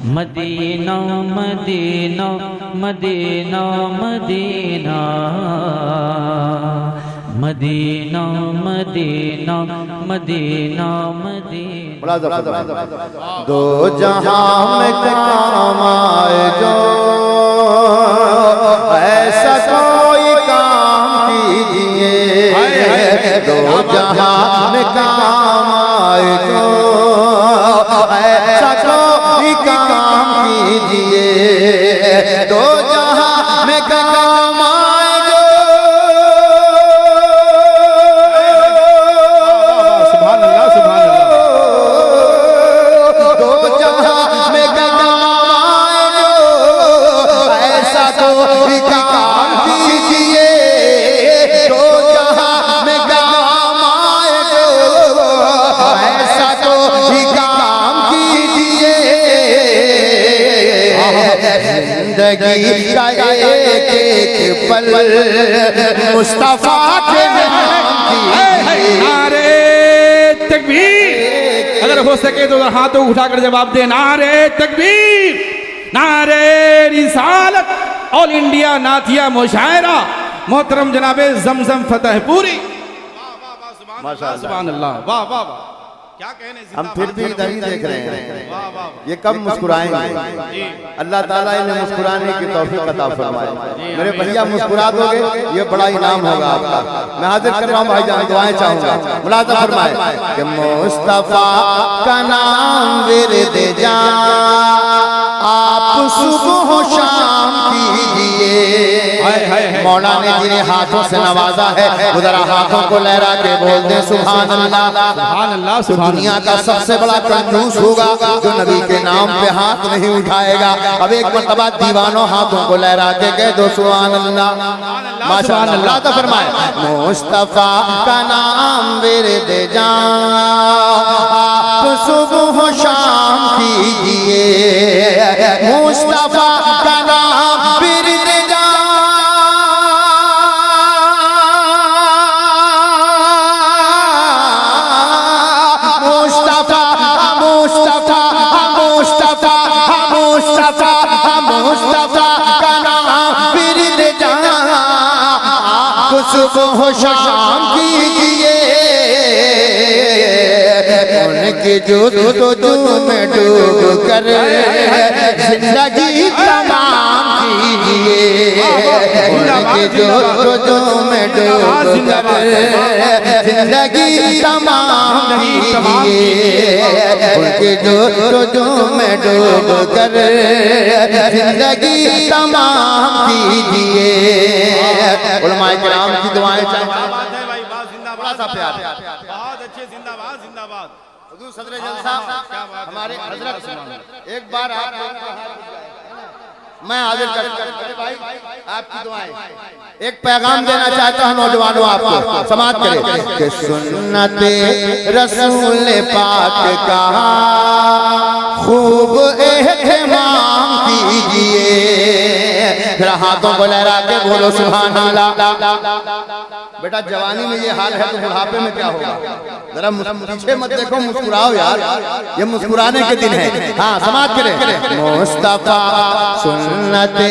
Medina Medina Medina Medina Medina Medina Medina Medina. दो जहां में काम आए जो ऐसा कोई काम कीजिए। दो जहां में काम आए जो ऐसा कोई काम कीजिए। दो जहां में काम आए जो सुभान अल्लाह सुभान अल्लाह। दो जहां में काम आए जो ऐसा कोई काम कीजिए। दो जहां में काम आए जो ऐसा कोई काम कीजिए। जिंदगी का एक एक पल मुस्तफा के नाम कीजिए। नारे तकबीर। अगर हो सके तो हाथों उठाकर जवाब दे। नारे तकबीर, नारे रिसालत। ऑल इंडिया नातिया मुशायरा मोहतरम जनाबे जमजम फतेहपुरी। माशाअल्लाह सुभान अल्लाह। वाह वाह वाह, क्या कहने। हम फिर भी इधर ही देख रहे हैं, वाह वाह। ये कब मुस्कुराएंगे। अल्लाह ताला इन्हें मुस्कुराने की तौफीक अता फरमाए। मेरे भैया मुस्कुरा दोगे ये बड़ा इनाम होगा आपका। मैं हाजिर कर रहा हूँ भाईजान, दुआएं चाहूंगा। मुलाज़ा फरमाए कि मुस्तफा का नाम विरद जान आप सुबह शाम कीजिए। मौला ने जिन्हें हाथों से नवाजा है वो जरा हाथों को लहरा के बोल दे सुभान अल्लाह। सुभान अल्लाह सुभान। दुनिया का सबसे बड़ा कंजूस होगा जो नबी के नाम पे हाथ नहीं उठाएगा। अब एक मरतबा दीवानों हाथों को लहरा के कह दो सुभान अल्लाह। माशाअल्लाह तो फरमाए मुस्तफा का नाम विरद जान आप सुबह शाम कीजिए। मुस्तफा का नाम विरद सुबह शाम कीजिए। उनके जो में डूब कर जिंदगी तमाम कीजिए। उनके जो में डूब कर जिंदगी तमाम कीजिए। उनके जो में डूब कर जिंदगी तमाम कीजिए। उलमाए किराम की दुआएं चाहिए। बड़ा सा प्यार, बहुत अच्छे। जिंदाबाद जिंदाबाद। हुजूर सदर जलसा हमारे हजरत एक बार आप मैं हाजिर कर भाई आपकी दुआएं। एक पैगाम देना चाहता हूं नौजवानों आपको, समाज करें कि सुन्नते रसूल पाक का खूब एहतमाम कीजिए। जरा हाथों को लहरा के बोलो सुभान अल्लाह। बेटा जवानी में ये हाल है तो बुढ़ापे में क्या होगा। जरा पीछे मत देखो, मुस्कुराओ यार, ये मुस्कुराने के दिन है। हाँ समाज करें मुस्तफा सुन्नते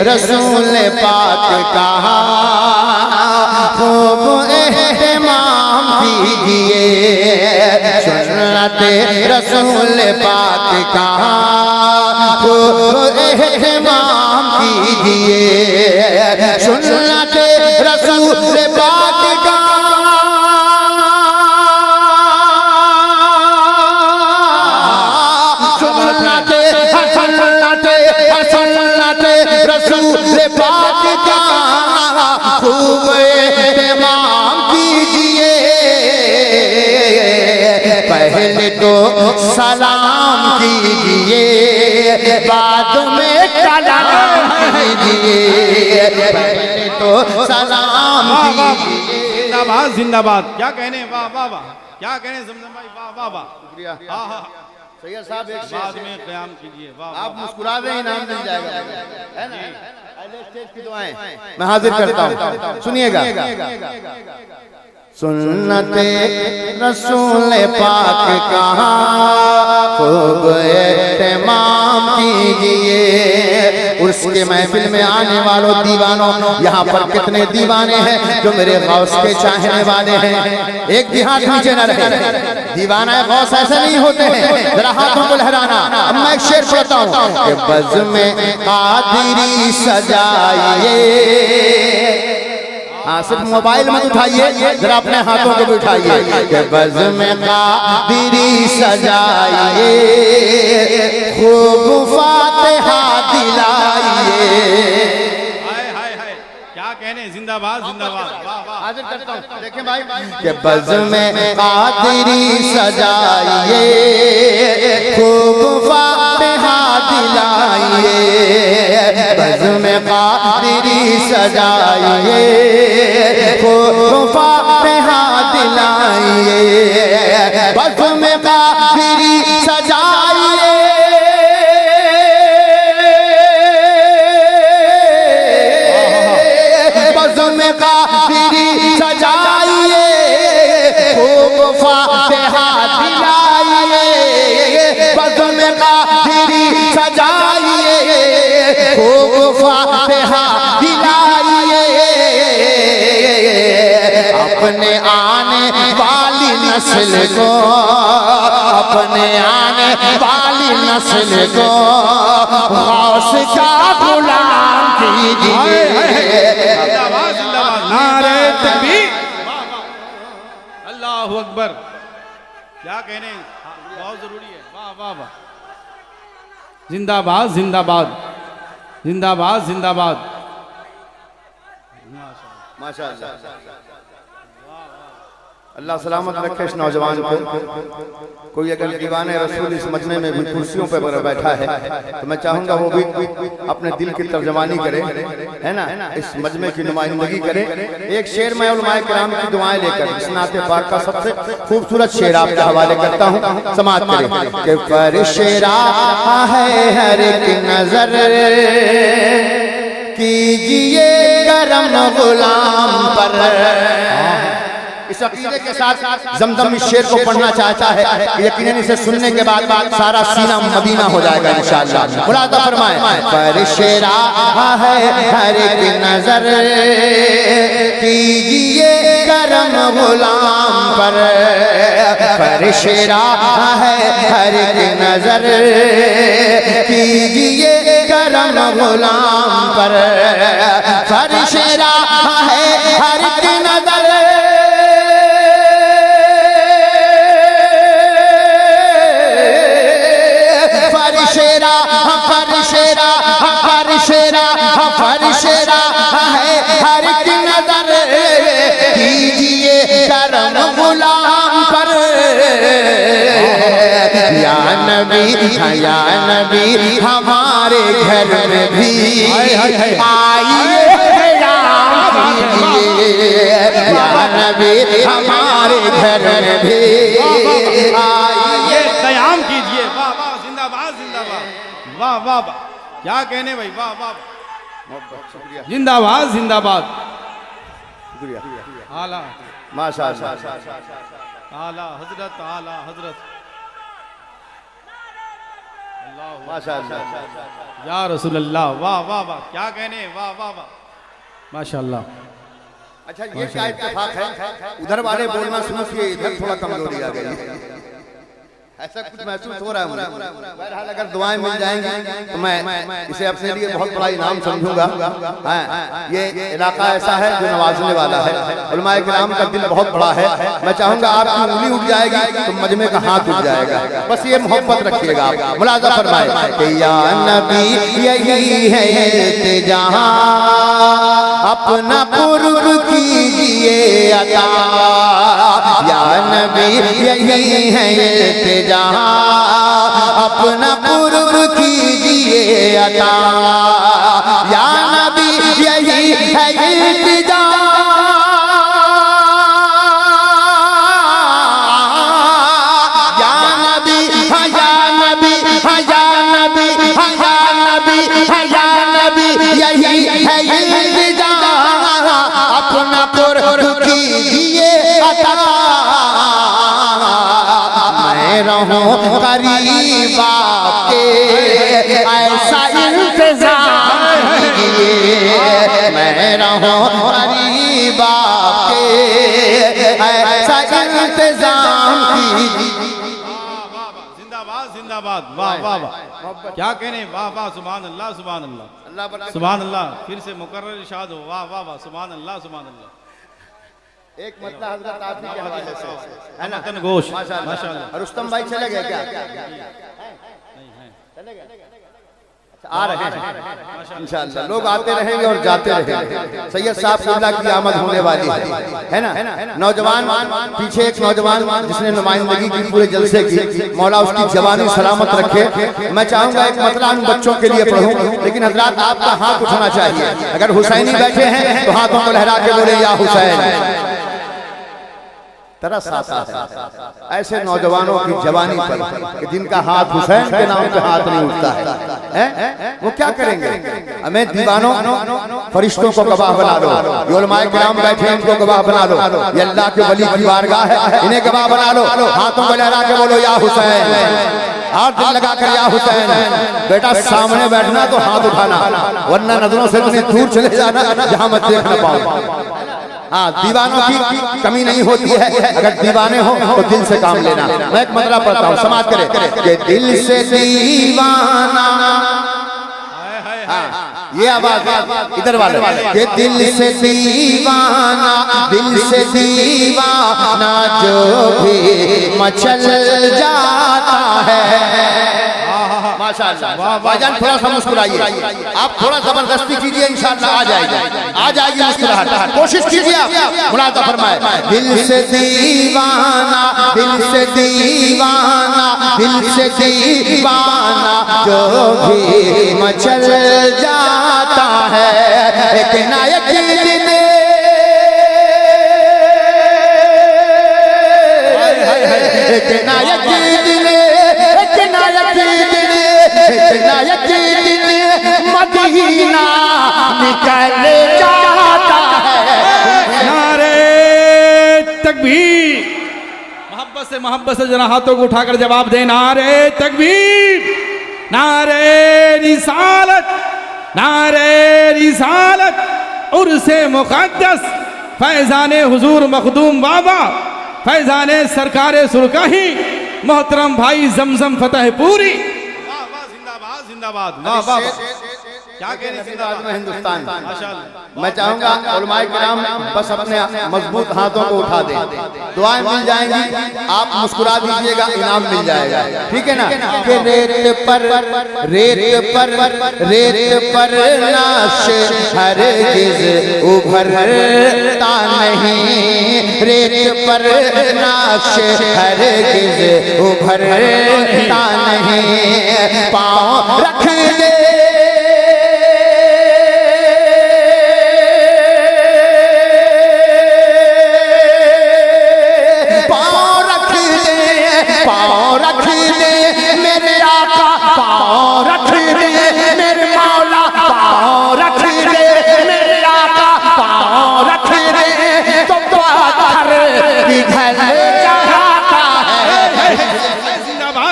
रसूल पाक का खूब एहतमाम कीजिए। सुन्नते रसूल पाक का खूब एहतमाम कीजिए। सुन्नते रसूल पाक का रसूल पाक का खूब एहतमाम कीजिए। पहले तो सलाम कीजिए बाद में कलाम कीजिए। पहले तो सलाम कीजिए। जिंदाबाद जिंदाबाद। क्या कहने। वाह वाह वाह, क्या कहने जमजम भाई। वाह वाह वाह, शुक्रिया। हाँ हाँ। सैयद साहब एक बाद में क़याम कीजिए। वाह आप मुस्कुरा दें इनाम मिल जाएगा, है ना। स्टेज की दुआएं मैं हाजिर करता हूँ, सुनिएगा। सुन्नते रसूल पाक कहाँ खूब एहतमाम कीजिए। उसके महफिल में आने वालों दीवानों, यहाँ पर कितने दीवाने हैं जो मेरे गौस के चाहने वाले हैं। एक भी हाथ नीचे न रहे। दीवाना गौस ऐसे नहीं होते हैं, जरा हाथों को लहराना। अब मैं एक शेर पढ़ता हूँ कि बज़ में कादिरी सजाइए। हाँ, सिर्फ मोबाइल मत उठाइए, जरा अपने हाथों को भी उठाइए कि बज़ में कादिरी सजाइए, खूब फातिहा दिलाइए। क्या कहने, जिंदाबाद जिंदाबाद। हाजिर करता हूं, देखें भाई कि बज़ में कादिरी सजाइए, खूब फातिहा दिलाइए। बज़ में कादिरी सजाइए, खूब फातिहा दिलाइए। बज़ में कादिरी सजाइए, बज़ में कादिरी सजाइए, खूब फातिहा दिलाइए। बज़ में कादिरी सजाइए, खूब फातिहा दिलाइए। अपने आने वाली नस्ल को, अपने आने वाली नस्ल को गौस का गुलाम कीजिए। नारे तकबीर, अल्लाहु अकबर। क्या कहने, बहुत जरूरी है। वाह वाह वाह, जिंदाबाद जिंदाबाद जिंदाबाद जिंदाबाद। माशाअल्लाह, अल्लाह सलामत रखे इस नौजवान को। कोई अगर दीवाने रसूल इस मजमे में भी कुर्सियों पर बैठा है तो मैं चाहूंगा वो भी अपने दिल की तर्जमानी करे, है ना, इस मजमे की नुमाइंदगी करे। एक शेर मैं उलमाए किराम की दुआएं लेकर इस नाते पाक का सबसे खूबसूरत शेर आपके हवाले करता हूँ, समाअत करें कि फरिश्ता है हर एक नजर, कीजिए करम गुलाम पर। इस अकीदे के साथ जमजम इस शेर को पढ़ना चाहता है, यकीनन इसे सुनने के बाद सारा सीना मदीना हो जाएगा इंशाअल्लाह। मुरादा फरमाए, फरिश्ता है हर एक नजर, कीजिए करम गुलाम पर। फरिश्ता है हर एक नजर, कीजिए करम गुलाम पर। फरिश्ता है हर एक नजर, फरिश्ता है हर एक नजर, कीजिए करम गुलाम पर। या नबी हमारे घर में भी आइए, या नबी हमारे घर में भी आइए, कयाम कीजिए। वाह वाह, जिंदाबाद जिंदाबाद। वाह वाह वाह, क्या कहने भाई, वाह वाह, जिंदाबाद जिंदाबाद। आला माशाअल्लाह, आला हजरत, आला हजरत, माशाअल्लाह, या रसूल अल्लाह। वाह वाह वाह, क्या कहने, वाह वाह वाह, माशाअल्लाह। अच्छा ये क्या इत्तेफाक है, उधर वाले बोलना शुरू किए, इधर थोड़ा कमजोरी आ गई, ऐसा कुछ महसूस हो रहा है मुझे। बहरहाल अगर दुआएं मिल जाएंगी तो मैं इसे अपने लिए बहुत बड़ा इनाम समझूंगा। ये इलाका ऐसा है जो नवाजने वाला है, उलमाए किराम का दिल बहुत बड़ा है। मैं चाहूंगा आपकी उंगली उठ जाएगी तो मजमे का हाथ उठ जाएगा, बस ये मोहब्बत रखिएगा आप। मुलाजा फरमाए कि या नबी यही है इल्तिजा, अपना कुर्ब कीजिए अता। या नबी यही है इल्तिजा, अपना कुर्ब कीजिए अता। या नबी यही है इल्तिजा, या नबी, या नबी, या नबी, या नबी, या नबी यही है इल्तिजा, अपना कुर्ब कीजिए रहूं करीब आपके, ऐसा इंतजाम कीजिए। मैं रहूं करीब आपके, ऐसा इंतजाम कीजिए। जिंदाबाद जिंदाबाद, वाह वाह वाह, क्या कहने, वाह वाह, सुभान अल्लाह सुभान अल्लाह सुभान अल्लाह। फिर से मुकर्रर इरशाद हो, वाह वाह वाह, सुभान अल्लाह सुभान अल्लाह। एक मतलब हजरत आप ही के हवाले से है ना, तन गोश माशाअल्लाह। रुस्तम भाई चले गए क्या? आ रहे हैं इंशाअल्लाह, लोग आते रहेंगे और जाते रहेंगे। सैयद साहब किबला की आमद होने वाली है ना। नौजवान पीछे एक नौजवान जिसने नुमाइंदगी की पूरे जलसे की, मौला उसकी जवानी सलामत रखे। मैं चाहूंगा एक मतला उन बच्चों के लिए पढ़ूं, लेकिन हजरात आपका हाथ उठाना चाहिए। अगर हुसैनी बैठे हैं तो हाथों को लहरा के बोले या हुसैन। तरस आता है ऐसे नौजवानों की जवानी पर कि जिनका हाथ हुसैन के नाम पे हाथ नहीं उठता है। वो क्या करेंगे? हमें दीवानों फरिश्तों को गवाह बना लो, ये उलमाए किराम बैठे हैं इनको गवाह बना लो, ये अल्लाह के वली की बारगाह है इन्हें गवाह बना लो। हाथों को लहरा के बोलो या हुसैन, हाथ दिल लगा कर या हुसैन। बेटा सामने बैठना तो हाथ उठाना, वरना नजरों से इतनी दूर चले जाना जहां मत देख न पाओ। हाँ, दीवानों की कमी नहीं होती है, अगर दीवाने हो तो दिल से काम लेना। मैं एक मतला पढ़ता हूँ, समाज करे कि दिल से दीवाना, हाँ, ये आवाज इधर वाले कि दिल से दीवाना, दिल से दीवाना जो भी मचल जाता है। माशाअल्लाह भाईजान, थोड़ा सा मुस्कुराइए, आप थोड़ा जबरदस्ती कीजिए, इंशाअल्लाह आ जाएगी मुस्कुराहट। कोशिश कीजिए आप, मुलाजा फरमाए। दिल से दीवाना, दिल से दीवाना, दिल से दीवाना जो भी मचल जाता है, एक ना एक दिन एक ना एक दिन, एक ना एक दिन, एक ना एक दिन मदीना निकल जाता है। नारे तकबीर, मोहब्बत से जरा हाथों को उठाकर जवाब दे। नारे तकबीर, नारे रिसालत, नारे रिसालत, उर्से मुक़द्दस, फैज़ाने हुजूर मखदूम बाबा, फैज़ाने सरकारे सुरकाही, मोहतरम भाई जमजम फतेहपुरी। वाह वाह, जिंदाबाद जिंदाबाद, वाह वाह, क्या कहने जिंदाबाद में हिंदुस्तान। माशाअल्लाह, मैं चाहूंगा उलमाए किराम बस अपने मजबूत हाथों को उठा दें, दुआएं मिल जाएंगी, आप मुस्कुरा दीजिएगा, इनाम मिल जाएगा, ठीक है ना। कि रेत पर नाश हरगिज उभरता नहीं, रेत पर नाश हरगिज उभरता नहीं, पाँव रख दे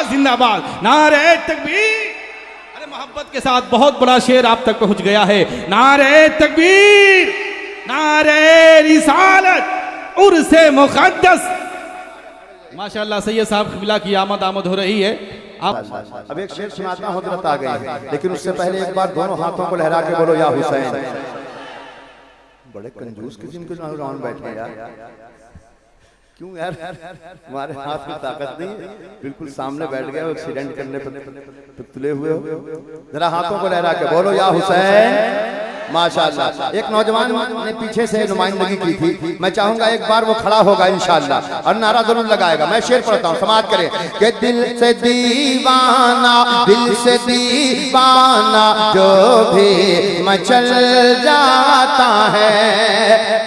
जिंदाबाद, नारे तकबीर। अरे मोहब्बत के साथ बहुत बड़ा शेर आप तक पहुंच गया है। नारे तकबीर, नारे रिसालत, उर्से मुक़द्दस। माशाअल्लाह सैयद साहब किबला की आमद हो रही है। आप अब एक शेर सुनाता हूं, हजरत आ गई है, लेकिन उससे पहले एक बार दोनों हाथों को लहरा के बोलो या हुसैन। बड़े कंजूस किस्म के नौजवान बैठे यार, क्यों यार, हमारे हाथ में ताकत नहीं है, बिल्कुल सामने बैठ गए, एक्सीडेंट करने पर तुले हुए हो। जरा हाथों को लहरा के बोलो या हुसैन। माशाअल्लाह, एक नौजवान ने पीछे से नुमाइंदगी की थी, मैं चाहूंगा एक बार वो खड़ा होगा इंशाअल्लाह और नारा जरूर लगाएगा। मैं शेर पढ़ता हूँ, समाज करें कि दिल से दीवाना, दिल से दीवाना जो भी मचल जाता है।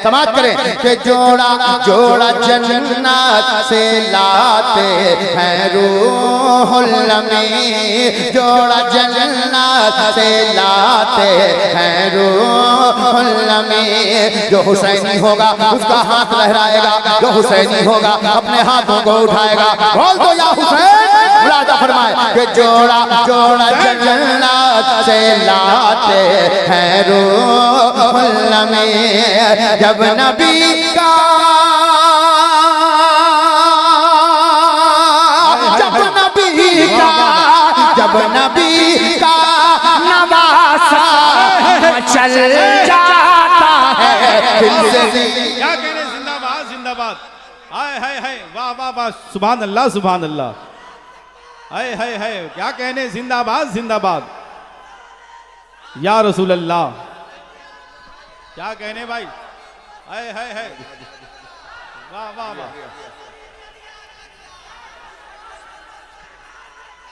समाज करें कि जोड़ा जोड़ा जन्नत से लाते हैं रूहुल अमीन, जोड़ा जन्नत से लाते हैं रूहुल अमीन। जो हुसैनी होगा उसका हाथ लहराएगा, जो हुसैनी होगा अपने हाथों को उठाएगा। बोल दो या हुसैन। मुलाजा फरमाए कि जोड़ा जोड़ा जन्नत से लाते हैं रूहुल अमीन। जब नबी का जब नबी का नवासा चल जाता है। क्या कहने, जिंदाबाद जिंदाबाद। हाय हाय हाय, वाह वाह वाह, सुभान अल्लाह सुभान अल्लाह। हाय हाय हाय, क्या कहने, जिंदाबाद जिंदाबाद या रसूल अल्लाह। क्या कहने भाई, हाय हाय हाय, वाह वाह वाह,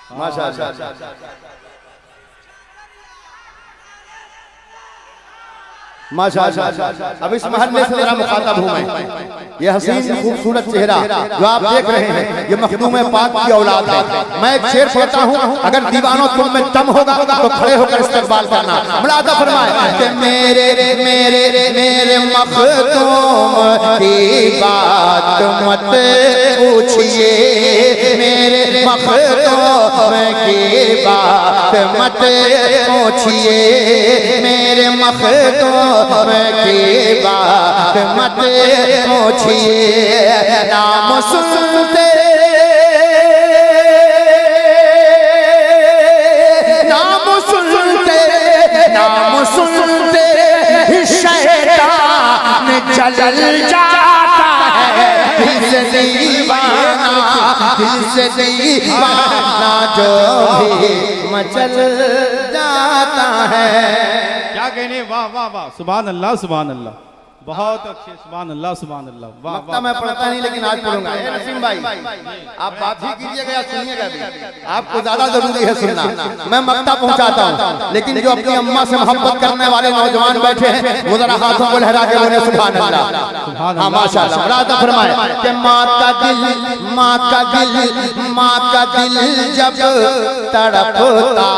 माशाअल्लाह माशाअल्लाह। अब इस महल्ले से जरा मुखातब हूं मैं। ये हसीन खूबसूरत चेहरा जो आप देख रहे हैं, ये मखदूम पाक की औलाद है। मैं एक शेर पढ़ता हूं, अगर दीवानों तुम में दम होगा तो खड़े होकर इस्तकबाल करना। मुलाजा फरमाए कि मेरे मेरे मेरे मखदूम की बात मत पूछिए, मेरे मखदूम की बात मत पूछिए, मेरे मखदूम की बात मत पूछिए। नाम सुनते नाम सुनते नाम सुनते शैतान जल जाता है। दिल से दीवाना जो भी मचल जाता है। क्या कहने, वाह वाह वाह, सुभान अल्लाह सुभान अल्लाह, बहुत अच्छे, सुभान अल्लाह सुभान अल्लाह, वाह वाह। मैं पढ़ता नहीं लेकिन आज पढ़ूंगा। नसीम भाई आप बात ही कीजिएगा या सुनिएगा भी, आपको ज्यादा जरूरी है सुनना। मैं मक्ता पहुंचाता हूं, लेकिन जो अपनी अम्मा से मोहब्बत करने वाले नौजवान बैठे हैं वो जरा हाथों को लहरा के बोले सुभान अल्लाह। हाँ माशाअल्लाह। मुलाजा फरमाए कि माँ का दिल माँ का दिल माँ का दिल जब तड़पता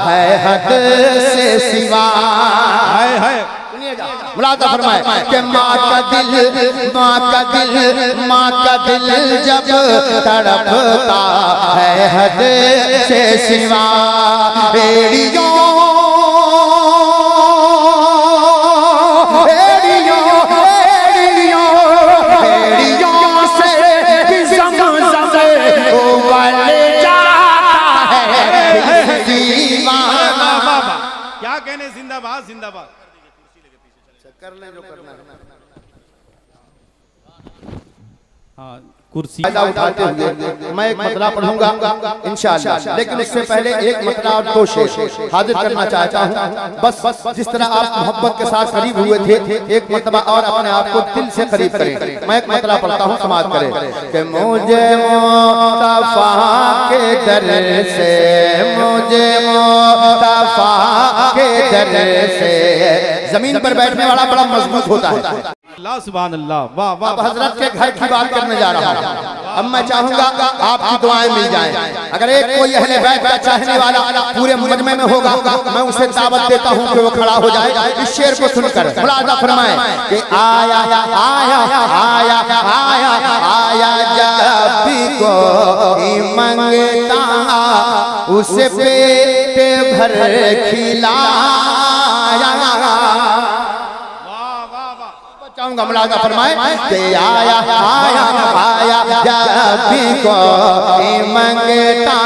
है हद से सिवा। हाय हाय, मुलाजा फरमाए कि माँ का दिल माँ का दिल जब तड़पता है हद से सिवा। बेड़ियों से उबल जाता है दीवाना। क्या कहने, जिंदाबाद जिंदाबाद। कर ले जो करना है। हाँ, कुर्सी उठाते हुए मैं एक मतला पढ़ूंगा इंशाअल्लाह, लेकिन इससे पहले एक मतला और दो शेर हाजिर करना चाहता हूँ। बस जिस तरह आप मोहब्बत के साथ करीब हुए थे, एक मतला और अपने आप को दिल से करीब करें। मैं एक मतला पढ़ता हूँ, समाप्त करें कि मुझे मुस्तफा के दर से, मुझे मुस्तफा के दर से। जमीन पर बैठने वाला बड़ा मजबूत होता है। अल्लाह सुभान अल्लाह, वाह वाह। अब हजरत के घर की बात करने जा रहा हूँ। अब मैं चाहूंगा आपकी दुआएं मिल जाएं। अगर एक कोई अहले बैत का चाहने वाला पूरे मजमे में होगा, मैं उसे दावत देता हूँ कि वो खड़ा हो जाए इस शेर को सुनकर। मुलाजा फरमाए कि आया आया आया आया आया जब भी कोई मंगता उसे पेट भर खिलाया। चाहूंगा मुलाजा फरमाए कि आया आया आया जब भी कोई मंगता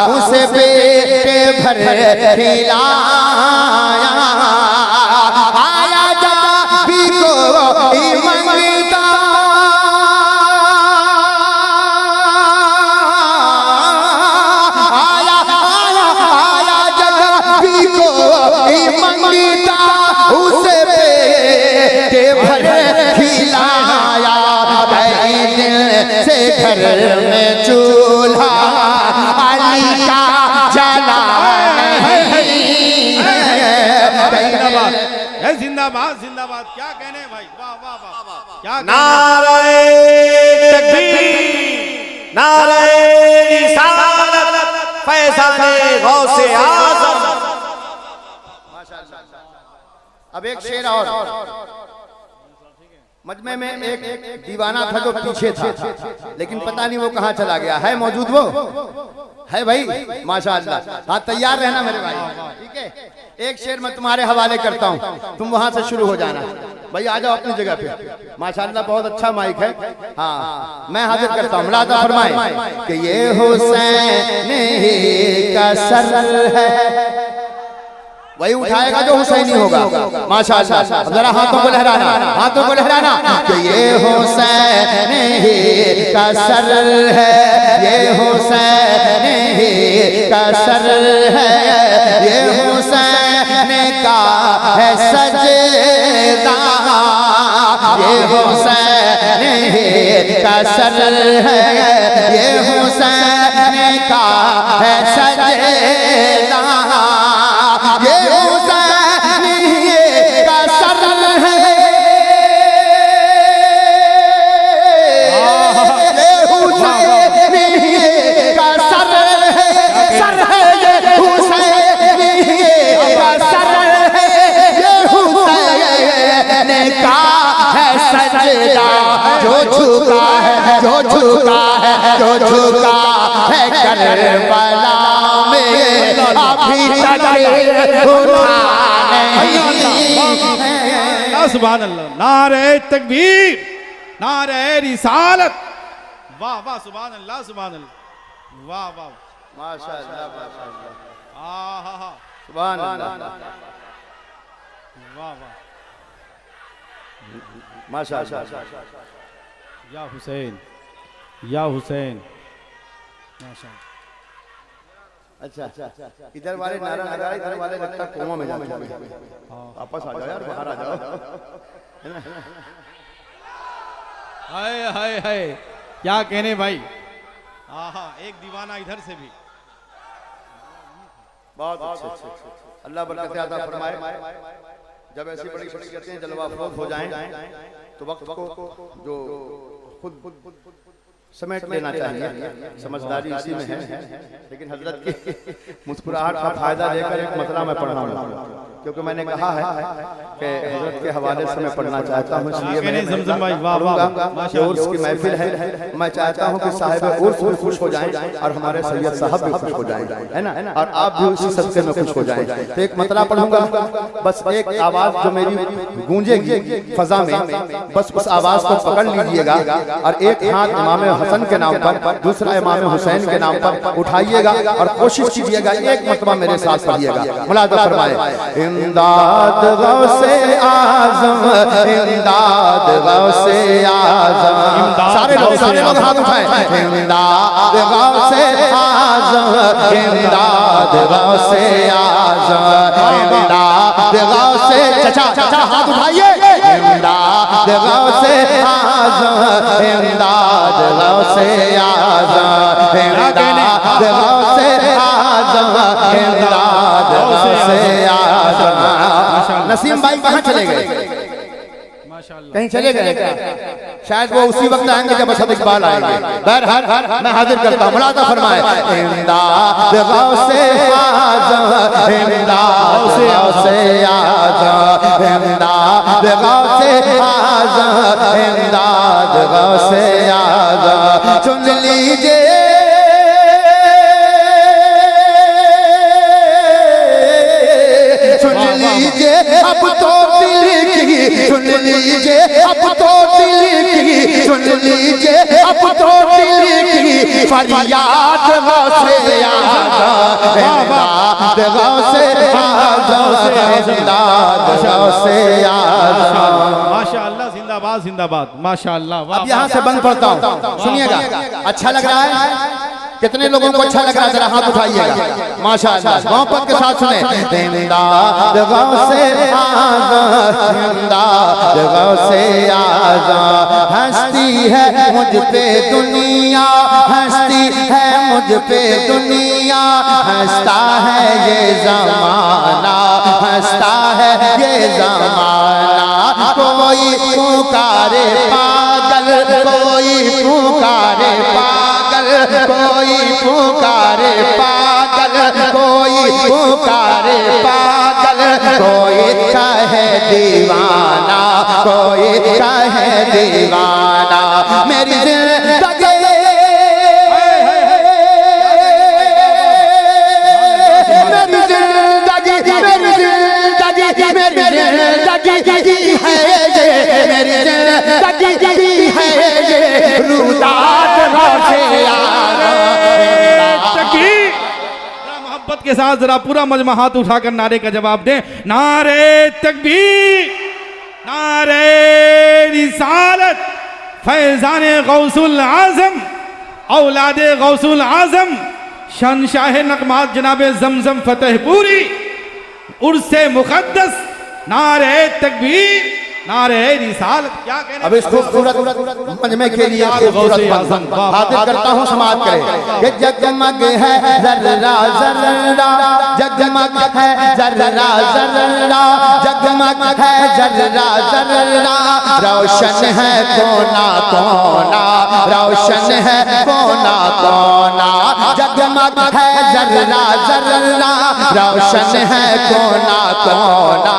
उसे पेट भर खिलाया। आया जब भी कोई मंगता आया आया आया जब भी कोई मंगता उसे खिलाया। दिल से घर में चूल्हा अली का जला है। जिंदाबाद जिंदाबाद। क्या कहने भाई, वाह वाह वाह। क्या नारे तकबीर, नारे रिसालत, फैज़ाने गौसे आज़म। अब एक शेर और मजमे में एक दीवाना था जो पीछे था, लेकिन पता नहीं वो कहाँ चला गया। है मौजूद वो? है भाई, माशाअल्लाह। हाँ, तैयार रहना मेरे भाई, ठीक है। एक शेर मैं तुम्हारे हवाले करता हूँ, तुम वहां से शुरू हो जाना। भाई आ जाओ अपनी जगह पे, माशाअल्लाह बहुत अच्छा माइक है। हाँ, मैं हाजिर करता हूँ। मुलाजा फरमाए कि ये हुसैन का सर है, वही उठाएगा जो हुसैनी होगा। माशाअल्लाह, जरा हाथों को लहराना, हाथों को लहराना कि ये हुसैन का सर है, ये हुसैन का सर है, ये हुसैन का है सजदा, ये हुसैन का सर है, ये हुसैन का है सजदा, ये हुसैन का सर है, ये हुसैन का सर है, सर है ये हुसैन का सर है, ये हुसैन का है सजदा, जो झुका है, जो झुका है, जो झुका है करबला में अभी तक उठा नहीं। सुभान अल्लाह, नारे तकबीर, नारे रिसालत। वाह वाह, सुभान अल्लाह, सुभान अल्लाह, वाह वाह, माशाअल्लाह, माशाअल्लाह, आहा, सुभान अल्लाह, वाह वाह, माशाअल्लाह। या हुसैन, या हुसैन, माशाअल्लाह। अच्छा, इधर वाले नारा लगा, इधर वाले लगता है कोमा में जाते हैं। वापस आ जाओ यार, बाहर आ जाओ। हाय हाय हाय, क्या कहने भाई। आहा, एक दीवाना इधर से भी। बहुत अच्छे, अल्लाह बरकत अता फरमाए। जब ऐसी बड़ी शख्सियतें जलवा अफरोज हो जाएं तो वक्त को जो खुद समेट लेना चाहिए, समझदारी इसी में है। लेकिन हजरत की मुस्कुराहट का फायदा लेकर एक मतला मैं पढ़ रहा हूँ, क्योंकि मैंने कहा है कि हजरत के हवाले से मैं पढ़ना चाहता हूँ, इसलिए ज़मज़म भाई, वाह वाह, उर्स की महफिल है। मैं चाहता हूँ कि साहिब उर्स भी खुश हो जाएं और हमारे सैयद साहब भी खुश हो जाएं, है ना, और आप भी उसी सदके में खुश हो जाएं। तो एक मतला पढ़ूंगा, बस एक आवाज जो मेरी गूंजेगी फजा में, बस उस आवाज को पकड़ लीजिएगा और एक हाथ इमाम हसन के नाम पर, दूसरा इमाम हुसैन के नाम पर उठाइएगा और कोशिश कीजिएगा एक मरतबा मेरे साथ पढ़िएगा। मुलाजा फरमाए, इमदाद गौसे आज़म, इमदाद गौसे आज़म। सारे लोग हाथ उठाएं। इमदाद गौसे आज़म, इमदाद गौसे आज़म, इमदाद गौसे, चाचा हाथ उठाइए। इमदाद गौसे आज़म, इमदाद गौसे आज़म, इमदाद गौसे आज़म, इमदाद गौसे आज़म। नसीम भाई कहाँ चले गए? कहीं चले गए क्या? शायद वो उसी वक्त आएंगे जब असद इकबाल आएंगे। बहरहाल मैं हाजिर करता हूँ। मुलाजा फरमाए, इमदाद गौसे आज़म, इमदाद गौसे आज़म, इमदाद गौसे आज़म, इमदाद गौसे आज़म। चुन लीजिए अब तो दिल की, सुन लीजिए अब तो दिल की, सुन लीजिए अब तो दिल की फरियाद गौसे आज़म, इमदाद गौसे आज़म, इमदाद गौसे आज़म। माशाअल्लाह, जिंदाबाद जिंदाबाद, माशाअल्लाह। अब यहाँ से बंद पढ़ता हूँ, सुनिएगा। अच्छा लग रहा है? कितने लोगों को अच्छा लग रहा है? जरा हाथ उठाइएगा। माशाअल्लाह, मोहब्बत के साथ सुने। इमदाद गौसे आज़म, इमदाद गौसे आज़म। हंसती है मुझ पे दुनिया, हंसती है मुझ पे दुनिया, हंसता है ये ज़माना, हंसता है ये ज़माना। कोई पुकारे पागल, कोई पुकारे पागल, कोई पुकारे पागल, कोई पुकारे पागल, कोई कहे दीवाना, कोई कहे दीवाना। मेरी जिंदगी मेरी जिंदगी है ये रुदात मोहब्बत के साथ जरा पूरा मजमा हाथ उठाकर नारे का जवाब दें। नारे तकबीर, नारे रिसालत, फैजान गौसुल आजम, औलादे गौसुल आजम, शहंशाह नगमात जनाबे जमजम फतेहपुरी, उर्से मुकद्दस, नारे तकबीर, नारे रिसालत। क्या कहने अब इस खूबसूरत मजमे के लिए खूबसूरत हाजिर करता हूँ, समाज करे कि जगमग है जर्रा जर्रा, जगमग है जर्रा जर्रा, जगमग है जर्रा जर्रा, रोशन है कोना कोना, रोशन है कोना कोना, जगमग है जर्रा जर्रा, रोशन है कोना कोना,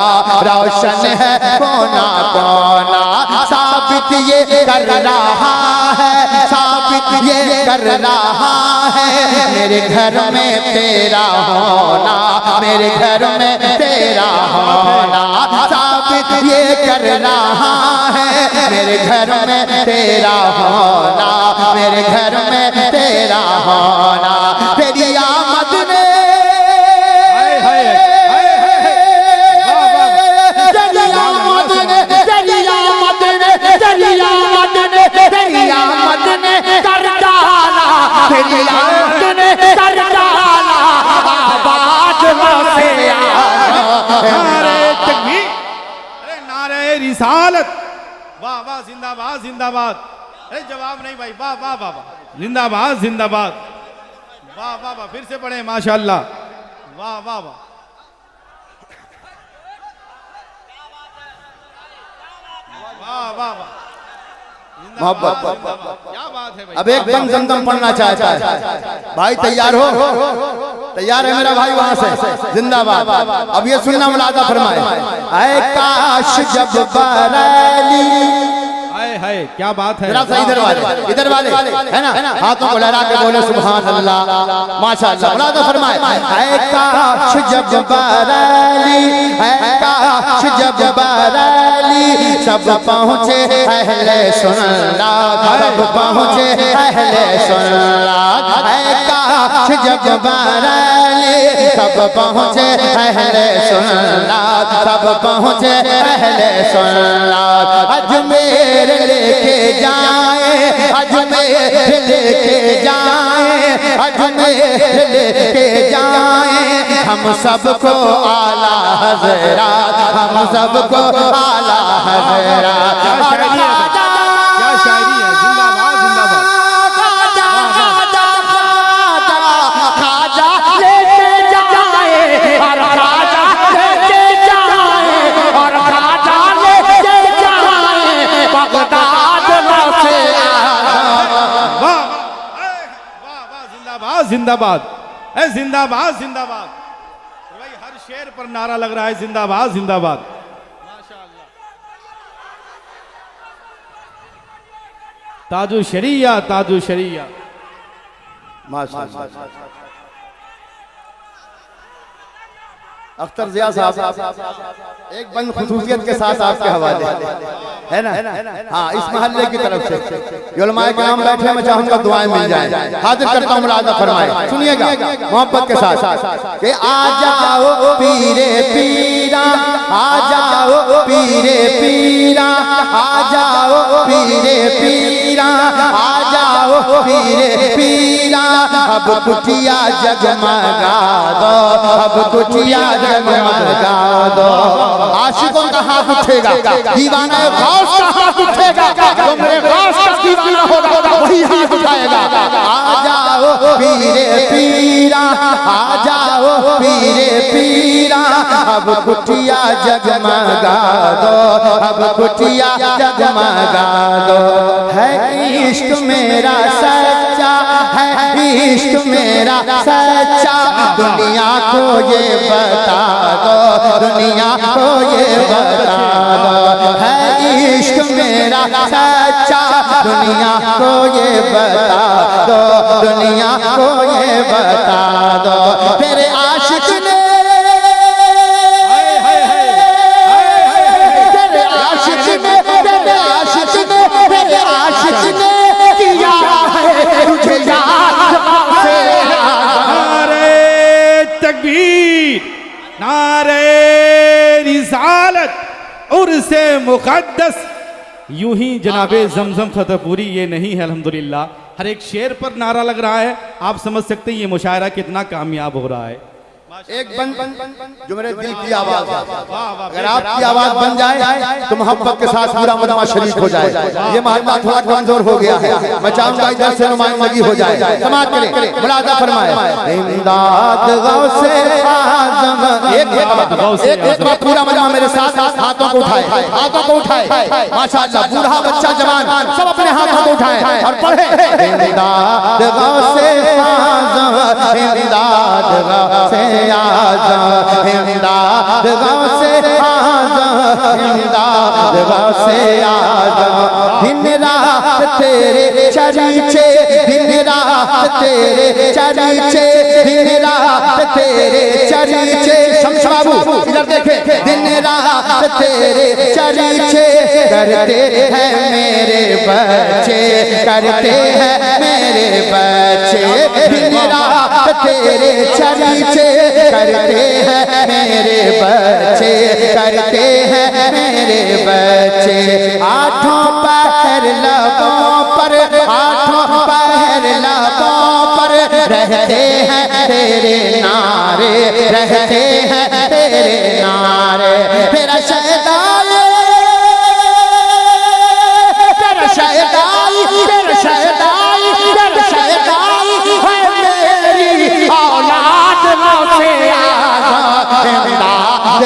रोशन है कोना कोना। साबित ये कर रहा है, साबित ये कर रहा है, मेरे घर में तेरा होना, मेरे घर में तेरा होना। साबित ये कर रहा है, मेरे घर में तेरा होना, मेरे घर में तेरा होना। तेरी आमद ने रिसालत, वाह वाह, जिंदाबाद जिंदाबाद। अरे जवाब नहीं भाई, वाह वाह वाह वाह, जिंदाबाद जिंदाबाद, वाह वाह वाह। फिर से पढ़े माशाअल्लाह, वाह वाह वाह। वाह वाह वाह, मोहब्बत। क्या बात है भाई। अब एक बंद जमजम पढ़ना चाहता है भाई, तैयार हो? तैयार है मेरा भाई? वहां से जिंदाबाद। अब ये सुनना मुलादा फरमाए। ऐ काश जब बरेली, है क्या बात है। इधर वाले है ना, हाथों को लहरा के बोले सुभान अल्लाह, माशाअल्लाह। मुलादा फरमाए। ऐ काश जब बरेली, ऐ काश जब बरेली, सब पहुँचे अहले सुन्नत, सब पहुँचे अहले सुन्नत। ऐ काश जब बरेली, सब पहुँचे अहले सुन्नत, सब पहुँचे अहले सुन्नत। अजमेर लेके जाए, अजमेर लेके जाए, अजमेर लेके जाए, हम सबको आला हज़रात, हम सबको आला हज़रात। क्या शायरी है, क्या शायरी है। जिंदाबाद जिंदाबाद। खाजा लेके जाए और खाजा लेके जाए, और खाजा लेके जाए बगदाद से। वाह वाह, जिंदाबाद जिंदाबाद, जिंदाबाद जिंदाबाद। भाई हर शेर पर नारा लग रहा है जिंदाबाद जिंदाबाद। ताजु शरिया, ताजु शरिया। अख्तर जिया साहब एक बंद खुसूसियत के साथ आपके हवाले है ना। हाँ, इस मोहल्ले की तरफ से उलमाए किराम बैठे, मैं चाहूंगा दुआएं मिल जाए। हाजिर करता हूँ, मुलादा फरमाए, सुनिएगा मोहब्बत के साथ कि आ जाओ पीरे पीरा, आ जाओ पीरे पीरा, आ जाओ पीरे पीरा, आ जाओ पीरे पीरा। अब कुटिया जगमगा दो, अब कुटिया जगमगा दो। आशिकों का हाथ उठेगा, दीवाना गौस का हाथ उठेगा, जो मेरे गौस का दीवाना होगा वही हाथ उठाएगा। आ जाओ पीरे पीरा, आ जाओ पीरे पीरा, अब कुटिया जगमगा दो, अब कुटिया जगमगा दो। है इश्क मेरा सच्चा, है इश्क मेरा सच्चा, दुनिया को ये बता दो, दुनिया को ये बता दो, है इश्क मेरा सच्चा, दुनिया को ये बता दो, दुनिया को ये बता दो। मेरे आशिक ने नारे रिसालत उर्से मुक़द्दस। यूं ही जनाबे ज़मज़म फतेहपुरी ये नहीं है अल्हम्दुलिल्लाह, हर एक शेर पर नारा लग रहा है। आप समझ सकते हैं ये मुशायरा कितना कामयाब हो रहा है। एक बन जो मेरे दिल की आवाज है, अगर आपकी आवाज बन जाए तो मोहब्बत के साथ पूरा मजमा शरीक हो जाए। ये मोहब्बत थोड़ा कमजोर हो गया है, मैं चाहूंगा इधर से नुमाइंदगी हो जाए। समाज करें, मुलाजा फरमाए इमदाद गौसे आज़म। एक बार पूरा मजमा मेरे साथ हाथों को उठाए, हाथों को उठाए, माशाअल्लाह, बूढ़ा बच्चा जवान सब अपने हाथों को उठाए और पढ़े इमदाद गौसे आज़म, इमदाद गौसे आज़म, इमदाद गौसे आज़म, इमदाद गौसे आज़म। दिन रात तेरे चरीचे, दिन रात तेरे चरीचे, दिन रात तेरे चरीचे। शम्स बाबू इधर देखे, दिन रात तेरे चरीचे करते हैं मेरे बच्चे, करते हैं मेरे बच्चे। दिन रात तेरे चरीचे करते हैं मेरे बच्चे, करते हैं मेरे बच्चे। आठों पहर लबों पर, आठों पहर लबों पर रहते हैं तेरे नारे, रहते हैं तेरे नारे। मेरा शहदाई, तेरा शहदाई, तेरा शहदाई, तेरा शहदाई है मेरी औलाद गौसे आज़म, इमदाद